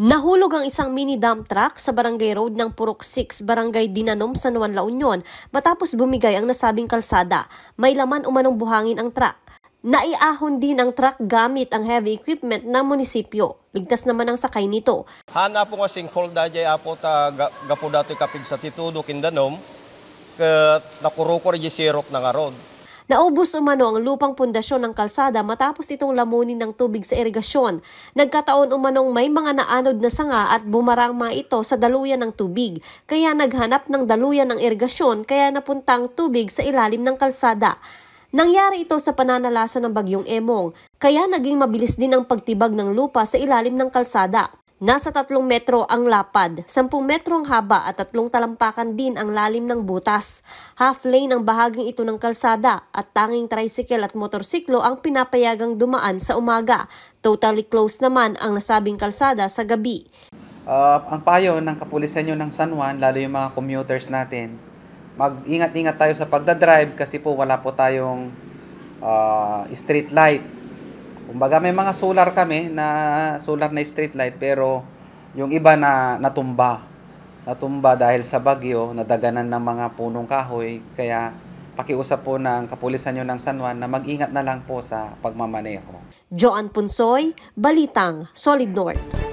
Nahulog ang isang mini dump truck sa Barangay Road ng Purok 6, Barangay Dinanom, San Juan, La Union matapos bumigay ang nasabing kalsada. May laman umanong buhangin ang truck. Naiahon din ang truck gamit ang heavy equipment ng munisipyo. Ligtas naman ang sakay nito. Hana po nga sinkhole dajay apo ta gapo dati kapig sa Titudo Kindanom ket nakurukor di sirok na nga road. Naubos umano ang lupang pundasyon ng kalsada matapos itong lamunin ng tubig sa irigasyon. Nagkataon umanong may mga naanod na sanga at bumarang mga ito sa daluyan ng tubig. Kaya naghanap ng daluyan ng irigasyon kaya napuntang tubig sa ilalim ng kalsada. Nangyari ito sa pananalasa ng bagyong Emong, kaya naging mabilis din ang pagtibag ng lupa sa ilalim ng kalsada. Nasa 3 metro ang lapad, 10 metro ang haba at 3 talampakan din ang lalim ng butas. Half lane ang bahaging ito ng kalsada at tanging tricycle at motorsiklo ang pinapayagang dumaan sa umaga. Totally closed naman ang nasabing kalsada sa gabi. Ang payo ng kapulisan nyo ng San Juan, lalo yung mga commuters natin, mag-ingat-ingat tayo sa pagdadrive kasi po wala po tayong street light. Kumbaga may mga solar kami na street light pero yung iba na natumba dahil sa bagyo, nadaganan ng mga punong kahoy. Kaya pakiusap po ng kapulisan nyo ng San Juan na mag-ingat na lang po sa pagmamaneho. Joan Punsoy, Balitang Solid North.